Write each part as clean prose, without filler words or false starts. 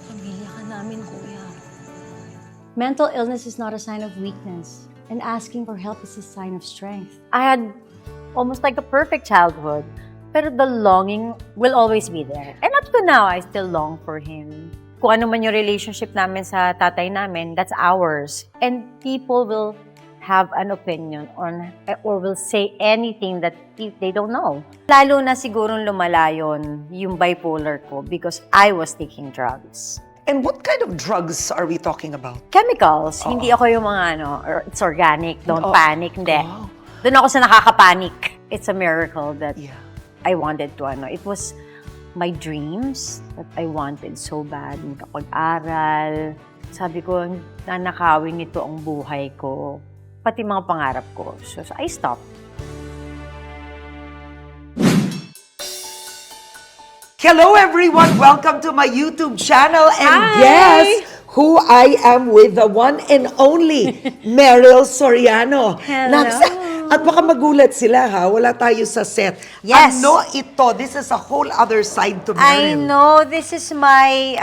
Pamilya ka namin, kuya. Mental illness is not a sign of weakness, and asking for help is a sign of strength. I had almost like a perfect childhood, pero the longing will always be there. And up to now, I still long for him. Kung ano man yung relationship namin sa tatay namin, that's ours. And people will have an opinion on or will say anything that they don't know. Lalo na sigurong lumala yun, yung bipolar ko because I was taking drugs. And what kind of drugs are we talking about? Chemicals, hindi ako yung mga it's organic, don't panic, hindi. Wow. Doon ako sa nakakapanic. It's a miracle that Yeah. I wanted to it was my dreams that I wanted so bad, makapag-aral. Sabi ko, nanakawin nito ang buhay ko, pati mga pangarap ko. So I stopped. Hello everyone, welcome to my YouTube channel and Hi. guess who I am with, the one and only Meryl Soriano. Hello. At baka magulat sila ha, wala tayo sa set. Yes. Ano ito? This is a whole other side to I Meryl. know, this is my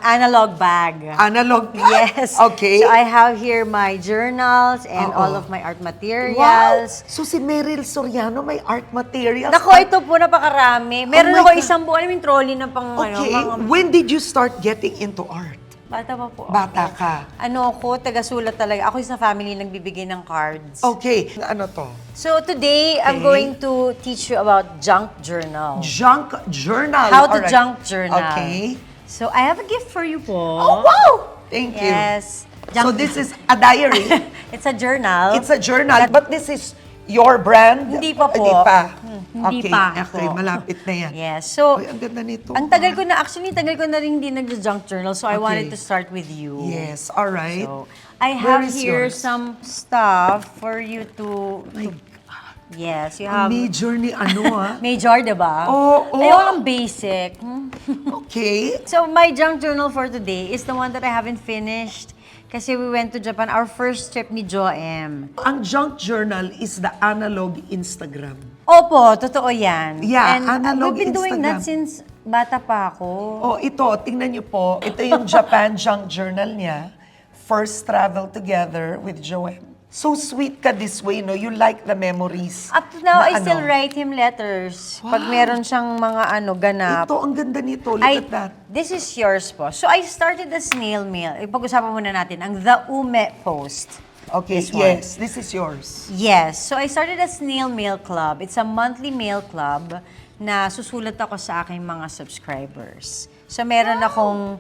analog bag. Analog. Yes. Okay. So I have here my journals and all of my art Wow. materials. So si Meryl Soriano may art materials. Nako, ito po napakarami. Meron my ako God. isang buo, yung trolley na pang Okay. mga When did you start getting into art? bata pa po. Bata ako. ka. Ano ako, taga-sulat talaga. Ako yung sa family nagbibigay ng cards. Okay. Ano to? So today, I'm going to teach you about junk journal. Junk journal. How to Alright. junk journal. Okay. So I have a gift for you po. Oh, wow! Thank you. Yes. So this is a diary. It's a journal. It's a journal, but this is your brand? Hindi pa po. Hindi pa. Hindi okay. pa Okay, po. malapit na yan. Yes. So, Ay, ang ganda nito. ang tagal ko na, actually, tagal ko na rin hindi nag-junk journal. So I Okay. wanted to start with you. Yes, all right. So, I Where have is here yours? some stuff for you to... Yes, you have... Major ni ano ah. Major, diba? Oo. Ayoko ng basic. Okay. So, my junk journal for today is the one that I haven't finished. Kasi we went to Japan, our first trip ni Joem. Ang junk journal is the analog Instagram. Opo, totoo yan. Yeah, And analog we've been doing that Instagram. since bata pa ako. Oh, ito, tingnan niyo po. Ito yung Japan junk journal niya. First travel together with Joem. So sweet ka this way, no? You like the memories. Up to now, na I still ano. write him letters. Pag Wow. meron siyang mga ganap. Ito, ang ganda nito. Look at that. This is yours po. So I started a snail mail. Ipag-usapan muna natin ang The Ume Post. Okay, This one. yes, this is yours. Yes. So I started a snail mail club. It's a monthly mail club na susulat ako sa aking mga subscribers. So meron akong,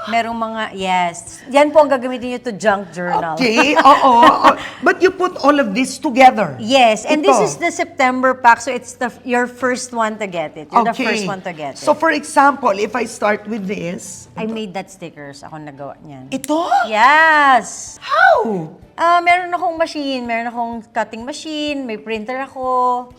merong mga, yes. Yan po ang gagamitin nyo to junk journal. Okay, oo. But you put all of this together. Yes, and Ito. this is the September pack, so it's your first one to get it. You're the first one to get it. So for example, if I start with this, I made that stickers. Ako nagawa niyan. ito? Yes! How? Meron akong machine, meron akong cutting machine, may printer ako.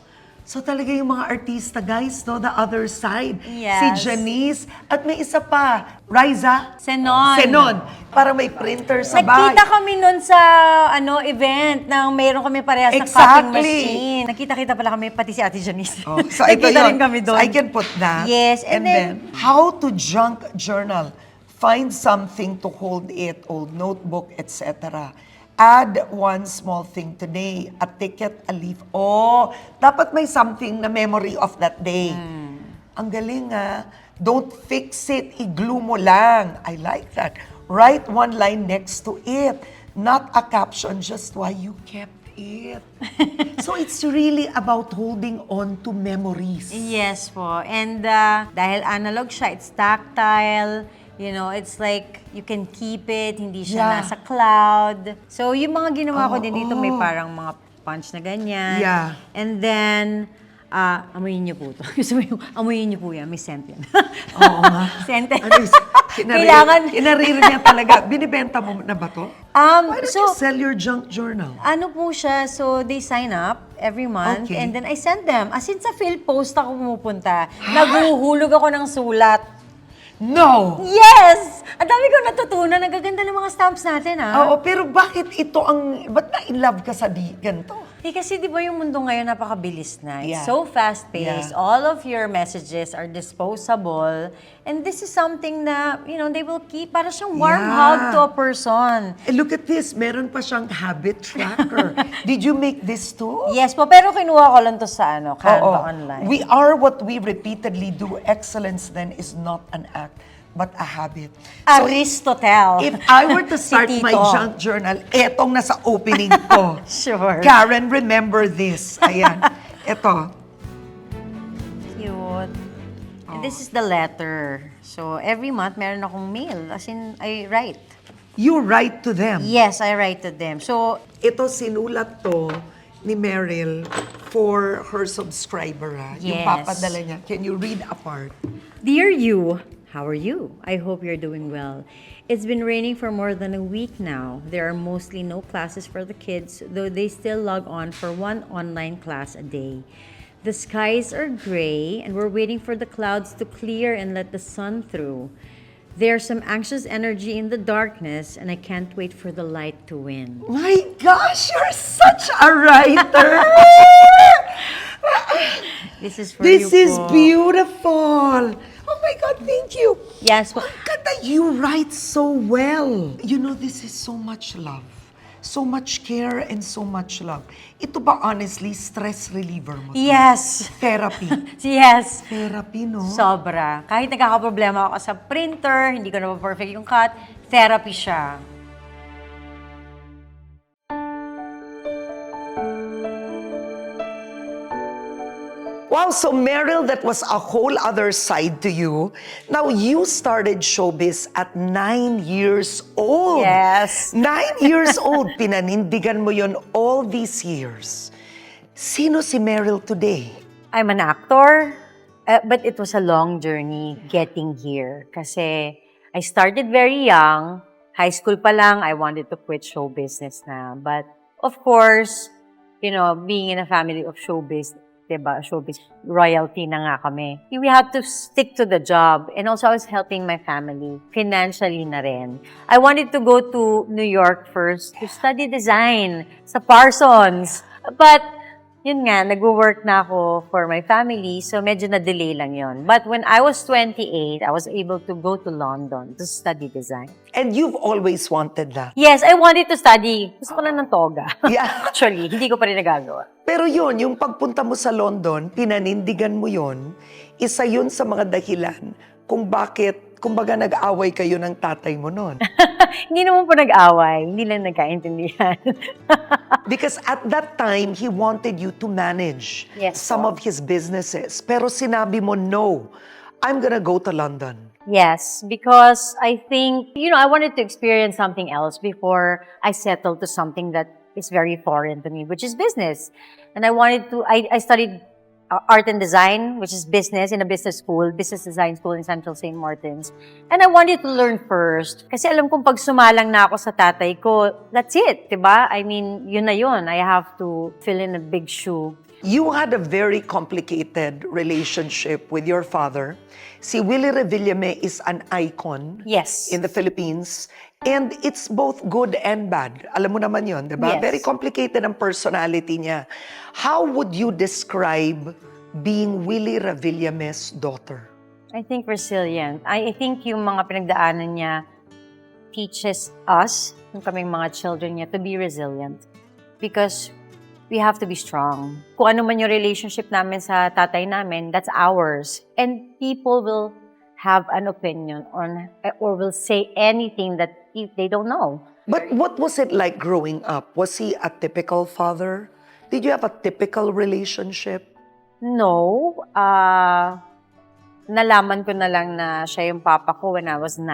So talaga yung mga artista, guys, no? The other side. Yes. Si Janice. At may isa pa, Riza. Senon. Senon. Para may printer sa bahay. Nakita kami nun sa event na mayroon kami parehas na cutting Exactly. machine. Nakita-kita pala kami, pati si Ate Janice. Oh, so ito Nakita yun. rin kami doon. So I can put that. Yes, and then how to junk journal. Find something to hold it, old notebook, etc. Add one small thing today, a ticket, a leaf. Oh, dapat may something na memory of that day. Ang galing ah. Don't fix it, i-glue mo lang. I like that. Write one line next to it. Not a caption, just why you kept it. So it's really about holding on to memories. Yes po. And dahil analog siya, it's tactile. You know, it's like you can keep it, hindi siya Yeah. nasa cloud. So yung mga ginawa ko din dito, may Oo. parang mga punch na ganyan. Yeah. And then, amuyin niyo po ito. Gusto mo yung, amuyin niyo po yan, may scent yan. Oo nga. Scent. Ano is, Kailangan. Kinariri niya talaga. Binibenta mo na ba to? Why don't you So, sell your junk journal? ano po siya, so they sign up every month Okay. and then I send them. As in sa PhilPost ako pumupunta. Naghuhulog ako ng sulat. No! Yes! Ang dami ko natutunan. Nagaganda ng mga stamps natin, ha? Oo, pero ba't na-in love ka sa ganito? Kasi di ba yung mundo ngayon napakabilis na. It's Yeah. so fast-paced. Yeah. All of your messages are disposable. And this is something na, they will keep para siyang warm Yeah. hug to a person. Look at this, meron pa siyang habit tracker. Did you make this too? Yes po, pero kinuha ko lang to sa Canva Oo. online. We are what we repeatedly do. Excellence then is not an act, but a habit. So, Aristotle. if I were to Si start my Tito. junk journal, etong nasa opening ko. Sure. Karen, remember this. Ayan. Eto. Cute. And this is the letter. So, every month, meron akong mail. As in, I write. You write to them. Yes, I write to them. So, Ito, sinulat to ni Meryl for her subscriber. Yung Yes. papadala niya. Can you read a part? Dear you, how are you? I hope you're doing well. It's been raining for more than a week now. There are mostly no classes for the kids, though they still log on for one online class a day. The skies are gray, and we're waiting for the clouds to clear and let the sun through. There's some anxious energy in the darkness, and I can't wait for the light to win. My gosh, you're such a writer! This is for This you is po. beautiful! Oh my God, thank you! Yes po. Ganda, you write so well. You know, this is so much love. So much care and so much love. Ito ba honestly, stress reliever mo? Yes. Therapy. Yes. Therapy, no? Sobra. Kahit nagkakaproblema ako sa printer, hindi ko na perfect yung cut, therapy siya. Wow, so Meryl, that was a whole other side to you. Now, you started showbiz at 9 years old. Yes. 9 years old. Pinanindigan mo yon all these years. Sino si Meryl today? I'm an actor, but it was a long journey getting here. Kasi I started very young. High school pa lang, I wanted to quit show business na. But of course, being in a family of showbiz, diba, showbiz royalty na nga kami. We had to stick to the job. And also, I was helping my family financially na rin. I wanted to go to New York first to study design sa Parsons. But yun nga, nag-work na ako for my family, so medyo na-delay lang yun. But when I was 28, I was able to go to London to study design. And you've always wanted that. Yes, I wanted to study. Gusto ko na ng toga. Yeah. Actually, hindi ko pa rin nagagawa. Pero yun, yung pagpunta mo sa London, pinanindigan mo yun, isa yun sa mga dahilan kung bakit, kumbaga nag-away kayo ng tatay mo noon. Hindi naman po nag-away. Hindi lang nagkaintindihan. Because at that time, he wanted you to manage Yes, some po. of his businesses. Pero sinabi mo, no, I'm gonna go to London. Yes, because I think, I wanted to experience something else before I settled to something that is very foreign to me, which is business. And I studied art and design, which is business, in a business school, business design school in Central St. Martin's. And I wanted to learn first. Kasi alam kong pag sumalang na ako sa tatay ko, that's it, diba? I mean, yun na yun. I have to fill in a big shoe. You had a very complicated relationship with your father. Si Willie Revillame is an icon Yes. in the Philippines. And it's both good and bad. Alam mo naman yun, di ba? Yes. Very complicated ang personality niya. How would you describe being Willie Revillame's daughter? I think resilient. I think yung mga pinagdaanan niya teaches us, yung kaming mga children niya, to be resilient. Because we have to be strong. Kung ano man yung relationship namin sa tatay namin, that's ours. And people will have an opinion on or will say anything that they don't know. But what was it like growing up? Was he a typical father? Did you have a typical relationship? No. Nalaman ko na lang na siya yung papa ko when I was 9.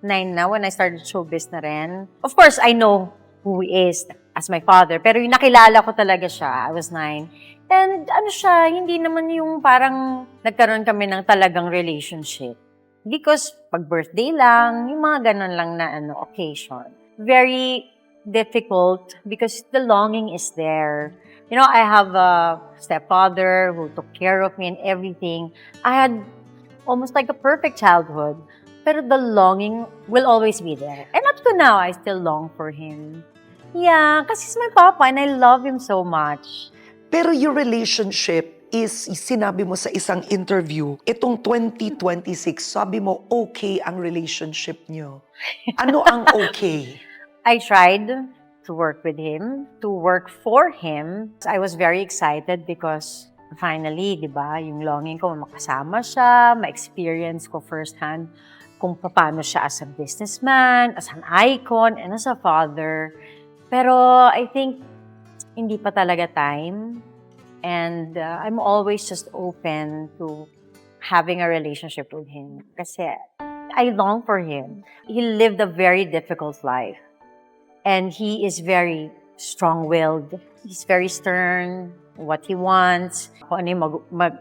9 na, when I started showbiz na rin. Of course, I know who he is as my father. Pero yung nakilala ko talaga siya, I was 9. And hindi naman yung parang nagkaroon kami ng talagang relationship. Because pag birthday lang, yung mga ganun lang na occasion. Very difficult because the longing is there. I have a stepfather who took care of me and everything. I had almost like a perfect childhood. Pero the longing will always be there. And up to now, I still long for him. Yeah, kasi he's my papa and I love him so much. Pero your relationship is, sinabi mo sa isang interview, itong 2026, sabi mo, okay ang relationship niyo. Ano ang okay? I tried to work with him, to work for him. I was very excited because finally, di ba, yung longing ko, makasama siya, ma-experience ko firsthand kung paano siya as a businessman, as an icon, and as a father. Pero I think hindi pa talaga time. And I'm always just open to having a relationship with him. Kasi I long for him. He lived a very difficult life. And he is very strong-willed. He's very stern. What he wants. Kung ano yung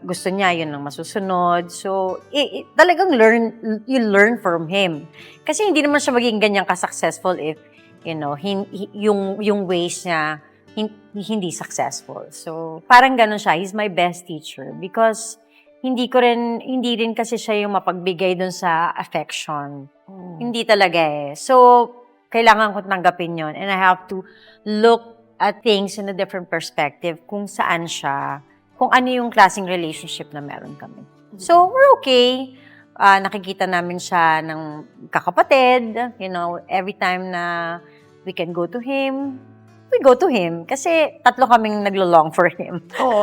gusto niya, yun ang masusunod. So, talagang you learn from him. Kasi hindi naman siya magiging ganyan ka-successful if, yung ways niya hindi successful. So, parang ganun siya. He's my best teacher because hindi rin kasi siya yung mapagbigay dun sa affection. Hindi talaga eh. So, kailangan ko tanggapin yun. And I have to look at things in a different perspective kung saan siya, kung ano yung klaseng relationship na meron kami. So, we're okay. Nakikita namin siya ng kakapatid. Every time na we can go to him, we go to him. Kasi tatlo kaming naglo-long for him. Oh,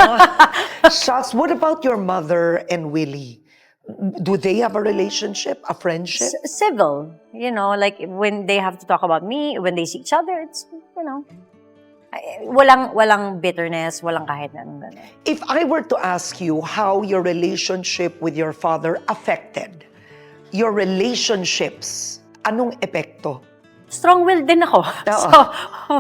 Shucks, what about your mother and Willie? Do they have a relationship, a friendship? Civil. Like when they have to talk about me, when they see each other, it's, walang bitterness, walang kahit na anong gano'n. If I were to ask you how your relationship with your father affected your relationships, anong epekto? Strong-willed din ako. Oo.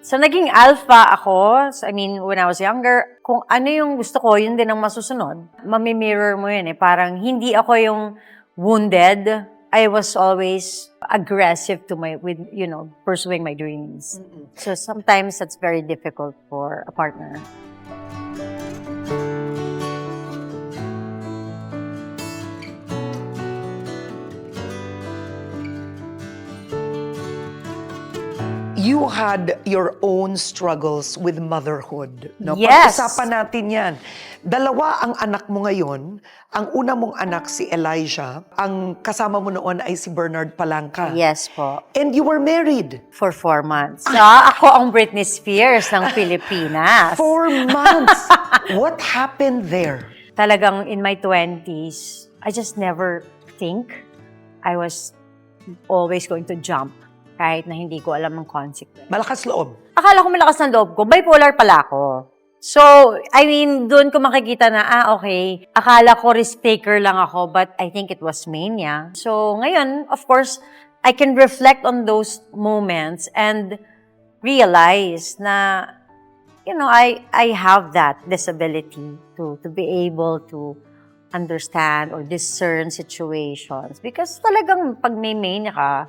So, naging alpha ako. So, when I was younger, kung ano yung gusto ko, yun din ang masusunod. Mamimirror mo yun eh. Parang hindi ako yung wounded. I was always aggressive with pursuing my dreams. Mm-hmm. So, sometimes that's very difficult for a partner. You had your own struggles with motherhood. No? Yes. Pag-usapan natin yan. Dalawa ang anak mo ngayon. Ang una mong anak si Elijah. Ang kasama mo noon ay si Bernard Palanca. Yes po. And you were married. For 4 months. So, ako ang Britney Spears ng Pilipinas. 4 months. What happened there? Talagang in my 20s, I just never think I was always going to jump. Kahit na hindi ko alam ang consequence. Malakas loob. Akala ko malakas ng loob ko, bipolar pala ako. So, doon ko makikita na, okay, akala ko risk-taker lang ako, but I think it was mania. So, ngayon, of course, I can reflect on those moments and realize na, I have that disability to be able to understand or discern situations. Because talagang pag may mania ka,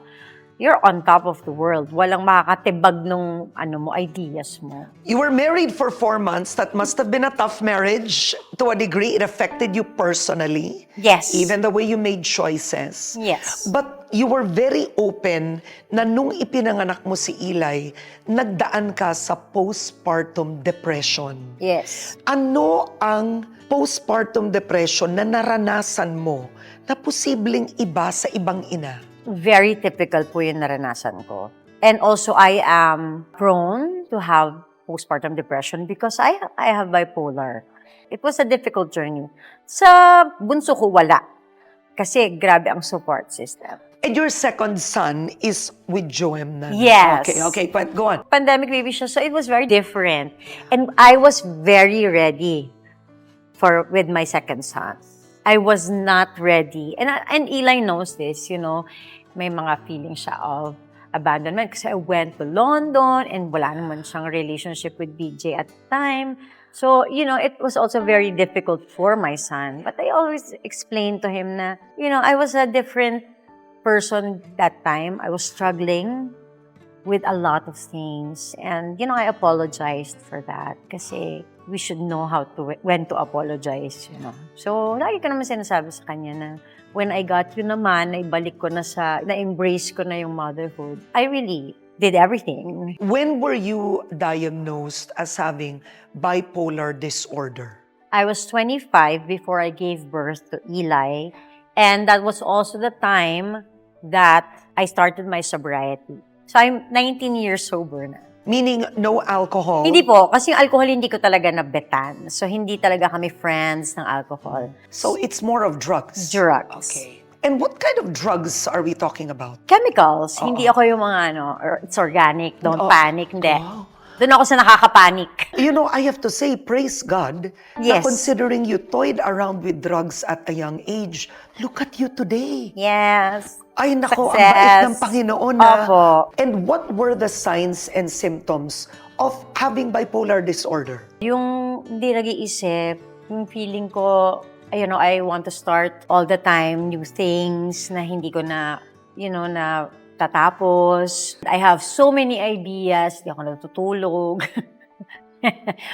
you're on top of the world. Walang makakatibag nung ideas mo. You were married for 4 months. That must have been a tough marriage. To a degree, it affected you personally. Yes. Even the way you made choices. Yes. But you were very open na nung ipinanganak mo si Eli, nagdaan ka sa postpartum depression. Yes. Ano ang postpartum depression na naranasan mo na posibleng iba sa ibang ina? Very typical po yung naranasan ko. And also, I am prone to have postpartum depression because I have bipolar. It was a difficult journey. Sa bunso ko, wala. Kasi grabe ang support system. And your second son is with Joem na? Yes. Okay, go on. Pandemic baby siya, so it was very different. And I was very ready with my second son. I was not ready. And Eli knows this, may mga feelings siya of abandonment kasi I went to London and wala naman siyang relationship with BJ at the time. So, it was also very difficult for my son. But I always explained to him na, I was a different person that time. I was struggling with a lot of things. And, I apologized for that kasi we should know when to apologize, So, lagi ko naman sinasabi sa kanya na when I got you naman, naibalik ko na-embrace ko na yung motherhood. I really did everything. When were you diagnosed as having bipolar disorder? I was 25 before I gave birth to Eli. And that was also the time that I started my sobriety. So I'm 19 years sober na. Meaning no alcohol? Hindi po, kasi yung alcohol hindi ko talaga nabetan. So hindi talaga kami friends ng alcohol. So it's more of drugs? Drugs. Okay. And what kind of drugs are we talking about? Chemicals. Hindi ako yung mga it's organic, don't panic, hindi. Wow. Doon ako sa nakakapanik. I have to say, praise God, na Yes. considering you toyed around with drugs at a young age, look at you today. Yes. Ay nako, ang Success. bait ng Panginoon na. Opo. And what were the signs and symptoms of having bipolar disorder? Yung hindi nag-iisip, yung feeling ko, I want to start all the time new things na hindi ko na, na tatapos. I have so many ideas, di ako natutulog.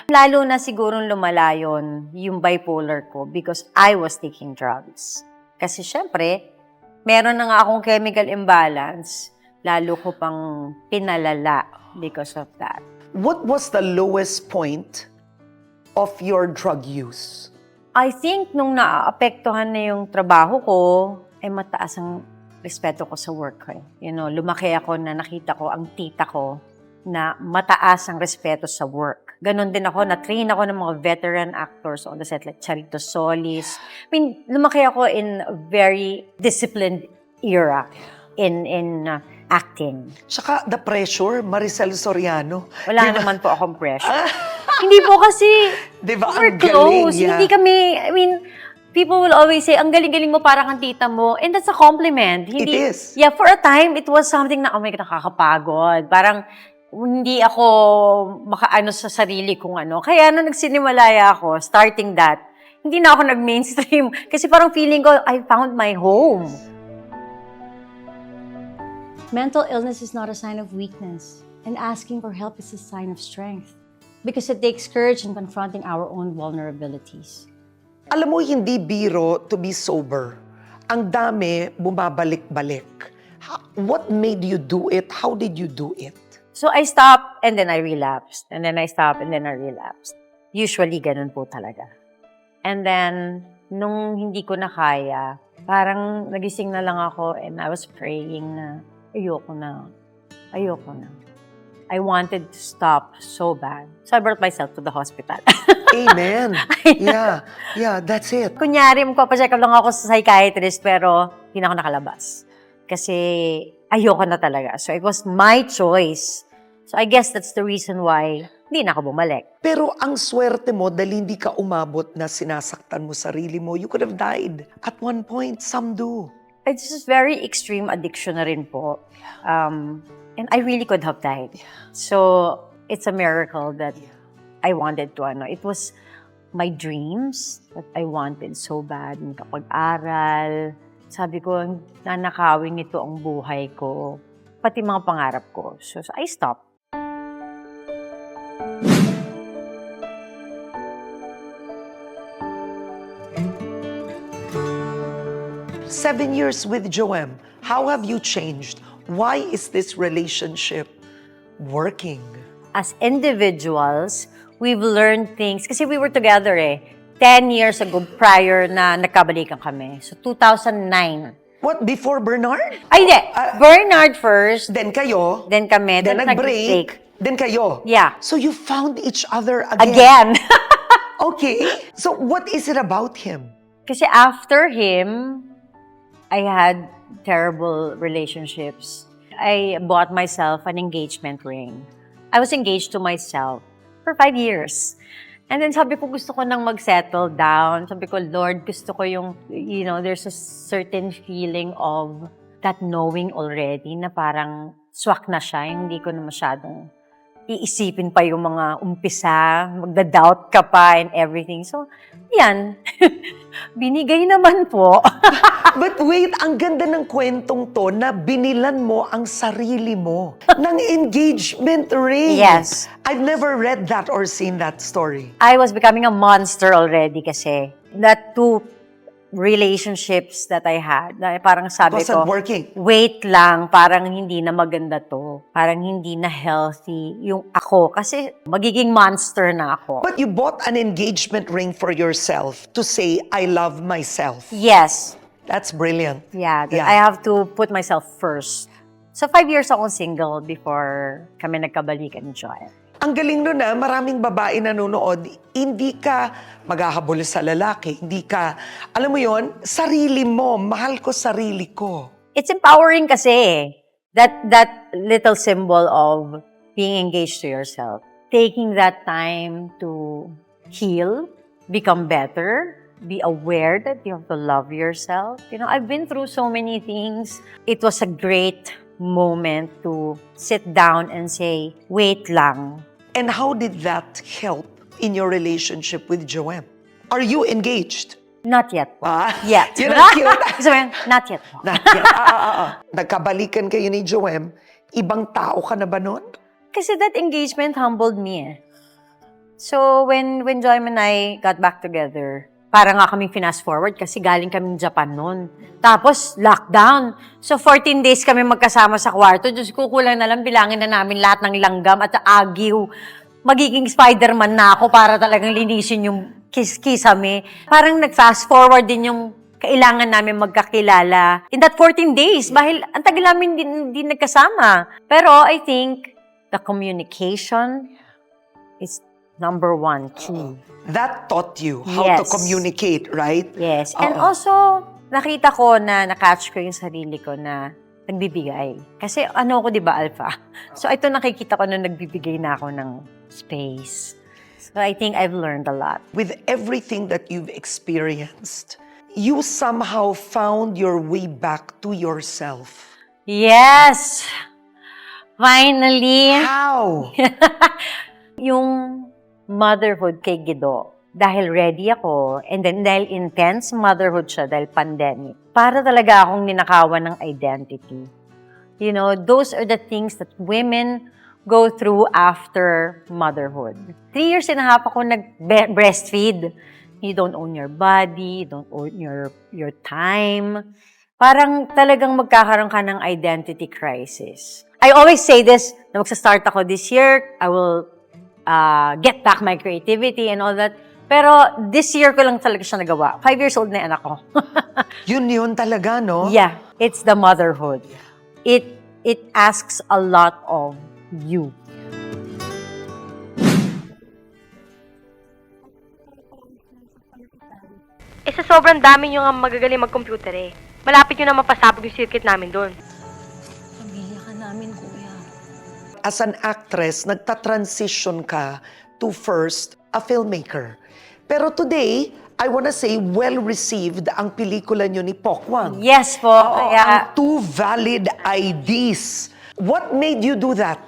Lalo na sigurong lumala yun, yung bipolar ko because I was taking drugs. Kasi syempre, meron na nga akong chemical imbalance, lalo ko pang pinalala because of that. What was the lowest point of your drug use? I think nung naaapektuhan na yung trabaho ko, ay mataas ang respeto ko sa work ko. Lumaki ako na nakita ko ang tita ko na mataas ang respeto sa work. Ganon din ako, na-train ako ng mga veteran actors on the set like Charito Solis. Lumaki ako in a very disciplined era in acting. Tsaka the pressure, Maricel Soriano. Wala naman po akong pressure. Hindi po kasi, Di ba, we're ang galing, close. yeah. Hindi kami, people will always say, ang galing-galing mo para kang tita mo. And that's a compliment. Hindi, It is. Yeah, for a time, it was something na, oh my God, nakakapagod. Parang, hindi ako makaano sa sarili kung ano. Kaya nung nagsinimalaya ako, starting that, hindi na ako nag-mainstream. Kasi parang feeling ko, I found my home. Mental illness is not a sign of weakness, and asking for help is a sign of strength. Because it takes courage in confronting our own vulnerabilities. Alam mo, hindi biro to be sober. Ang dami, bumabalik-balik. What made you do it? How did you do it? So I stopped and then I relapsed. And then I stopped and then I relapsed. Usually, ganun po talaga. And then, nung hindi ko na kaya, parang nagising na lang ako and I was praying na ayoko na. Ayoko na. I wanted to stop so bad. So I brought myself to the hospital. Amen. Yeah, that's it. Kunyari, magpapacheck up lang ako sa psychiatrist pero hindi na ako nakalabas. Kasi ayoko na talaga. So it was my choice. So I guess that's the reason why hindi na ako bumalik. Pero ang swerte mo dahil hindi ka umabot na sinasaktan mo sarili mo. You could have died at one point. Some do. It's just very extreme addiction na rin po. And I really could have died. So it's a miracle that I wanted to, it was my dreams that I wanted so bad. Kapag-aral, sabi ko, nanakawin nito ang buhay ko, pati mga pangarap ko. So I stopped. Seven years with Joem. How have you changed? Why is this relationship working? As individuals, we've learned things. Kasi we were together 10 years ago prior na nagkabalikan kami. So 2009. What, before Bernard? Ay, hindi. Bernard first, Then kayo? then kami, Then then nag-break? Then kayo? Yeah. So you found each other again? Again. Okay. So what is it about him? Kasi after him, I had terrible relationships. I bought myself an engagement ring. I was engaged to myself for 5 years. And then sabi ko, gusto ko nang mag-settle down. Sabi ko, Lord, gusto ko yung, there's a certain feeling of that knowing already na parang swak na siya. Hindi ko na masyadong iisipin pa yung mga umpisa, magda-doubt ka pa and everything. So, yan. Binigay naman po. But wait, ang ganda ng kwentong to na binilan mo ang sarili mo ng engagement ring. Yes. I've never read that or seen that story. I was becoming a monster already kasi. That two relationships that I had, na parang sabi Wasn't ko, working. wait lang, parang hindi na maganda to. Parang hindi na healthy yung ako. Kasi magiging monster na ako. But you bought an engagement ring for yourself to say, I love myself. Yes. That's brilliant. Yeah, I have to put myself first. So 5 years akong single before kami nagkabalikan ni Joel. Ang galing nun na maraming babae nanonood, hindi ka maghahabol sa lalaki, hindi ka, alam mo yon, sarili mo, mahal ko sarili ko. It's empowering kasi eh. That little symbol of being engaged to yourself. Taking that time to heal, become better, be aware that you have to love yourself. You know, I've been through so many things. It was a great moment to sit down and say, wait lang. And how did that help in your relationship with Joem? Are you engaged? Not yet po. Yet. Yet. Yun ang cute. Sabihin, not yet po. Not yet. Nagkabalikan kayo ni Joem, ibang tao ka na ba nun? Kasi that engagement humbled me eh. So, when Joem and I got back together, parang nga kaming fast forward kasi galing kaming Japan noon. Tapos, lockdown. So, 14 days kami magkasama sa kwarto. Diyos ko, kulang na lang bilangin na namin lahat ng langgam at agiw. Magiging Spider-Man na ako para talagang linisin yung kisame. Parang nag-fast forward din yung kailangan namin magkakilala. In that 14 days, dahil ang tagal namin din nagkasama. Pero I think the communication is number 1, key. That taught you how to Yes. communicate, right? Yes. And Oo. also, nakita ko na na-catch ko yung sarili ko na nagbibigay. Kasi ano ko, di ba, alpha? So ito nakikita ko na nagbibigay na ako ng space. So I think I've learned a lot. With everything that you've experienced, you somehow found your way back to yourself. Yes! Finally! How? Yung motherhood kay Guido, dahil ready ako, and then dahil intense motherhood siya, dahil pandemic, para talaga akong ninakawan ng identity. You know, those are the things that women go through after motherhood. 3 years and a half ako nag-breastfeed. You don't own your body, you don't own your time. Parang talagang magkakaroon ka ng identity crisis. I always say this, na magsa-start ako this year, I will get back my creativity and all that. Pero this year ko lang talaga siya nagawa. 5 years old na yung anak ko. Yun talaga, no? Yeah, it's the motherhood. It asks a lot of you. Sa sobrang dami nyo nga magagaling mag-computer eh. Malapit nyo na mapasabog yung circuit namin doon. Pamilya ka namin, kuya. As an actress, nagta-transition ka to first a filmmaker. Pero today, I wanna say, well-received ang pelikula nyo ni Pokwang. Yes po. Oo, Kaya, ang two valid IDs. What made you do that?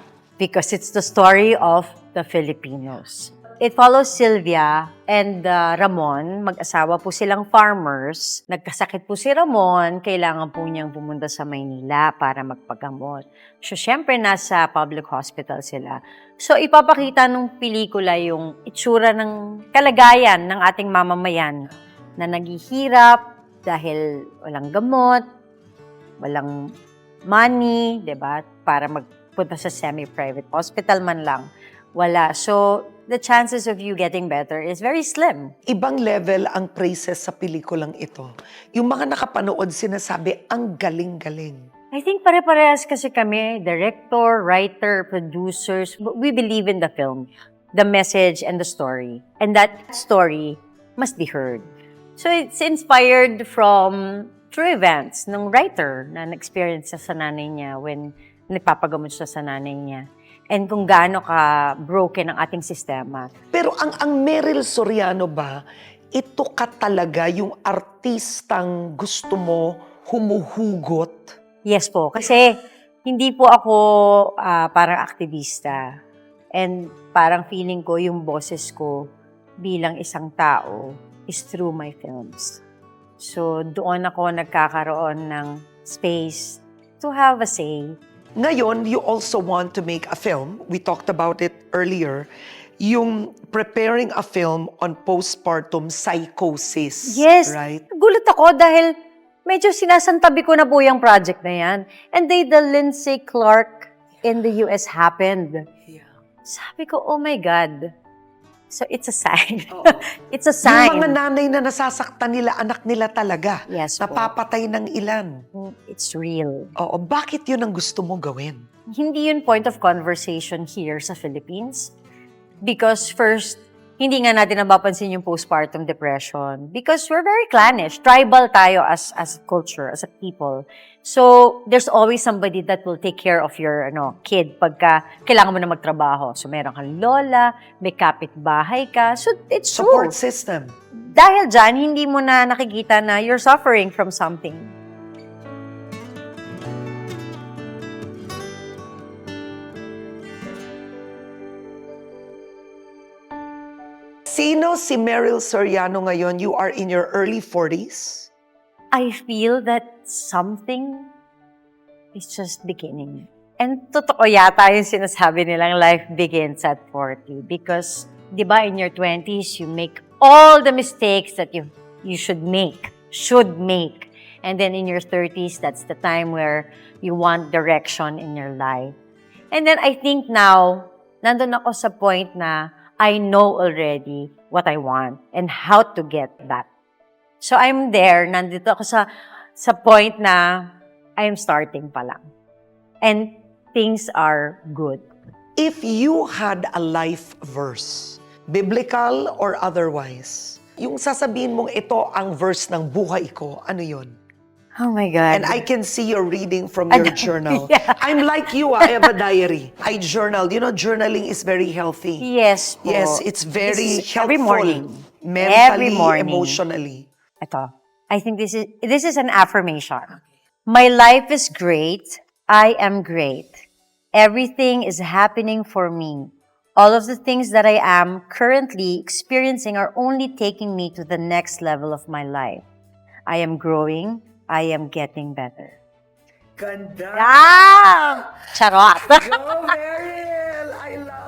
because it's the story of the Filipinos. It follows Sylvia and Ramon. Mag-asawa po silang farmers. Nagkasakit po si Ramon. Kailangan po niyang pumunta sa Maynila para magpagamot. So, syempre, nasa public hospital sila. So, ipapakita nung pelikula yung itsura ng kalagayan ng ating mamamayan na naghihirap dahil walang gamot, walang money, 'di ba? Para magpunta sa semi-private hospital man lang. Wala. So, the chances of you getting better is very slim. Ibang level ang praises sa pelikulang ito. Yung mga nakapanood sinasabi, ang galing-galing. I think pare-parehas kasi kami, director, writer, producers, we believe in the film, the message and the story. And that story must be heard. So it's inspired from true events ng writer na na-experience sa nanay niya when nagpapagamot siya sa nanay niya. And kung gaano ka broken ang ating sistema. Pero ang Meryl Soriano ba, ito ka talaga yung artistang gusto mo humuhugot? Yes po, kasi hindi po ako parang aktivista. And parang feeling ko yung boses ko bilang isang tao is through my films. So, doon ako nagkakaroon ng space to have a say. Ngayon, you also want to make a film. We talked about it earlier. Yung preparing a film on postpartum psychosis. Yes. Right? Gulat ako dahil medyo sinasantabi ko na po yung project na yan. And the Lindsay Clark in the US happened. Yeah. Sabi ko, oh my God. So, it's a sign. Oo. It's a sign. Yung mga nanay na nasasaktan nila, anak nila talaga. Yes po. Napapatay ng ilan. It's real. Oo, bakit yun ang gusto mo gawin? Hindi yun point of conversation here sa Philippines. Because first, hindi nga natin napapansin yung postpartum depression. Because we're very clannish. Tribal tayo as a culture, as a people. So, there's always somebody that will take care of your kid pagka kailangan mo na magtrabaho. So, meron kang lola, may kapitbahay ka. So, it's Support true. system. Dahil dyan, hindi mo na nakikita na you're suffering from something. Sino si Meryl Soriano ngayon? You are in your early 40s? I feel that something is just beginning. And totoo yata yung sinasabi nilang life begins at 40. Because, di ba, in your 20s, you make all the mistakes that you should make. And then in your 30s, that's the time where you want direction in your life. And then I think now, nandun ako sa point na I know already what I want and how to get that. So I'm there, nandito ako sa point na I'm starting pa lang. And things are good. If you had a life verse, biblical or otherwise, yung sasabihin mong ito ang verse ng buhay ko, ano yun? Oh my God. And I can see you're reading from your journal. Yeah. I'm like you, I have a diary. I journal. You know, journaling is very healthy. Yes po. Yes, it's very It's helpful. every morning. Mentally, Every morning. emotionally. Ito. I think this is an affirmation. My life is great. I am great. Everything is happening for me. All of the things that I am currently experiencing are only taking me to the next level of my life. I am growing. I am getting better. Ganda! Ah! Charot! Go, Meryl! I love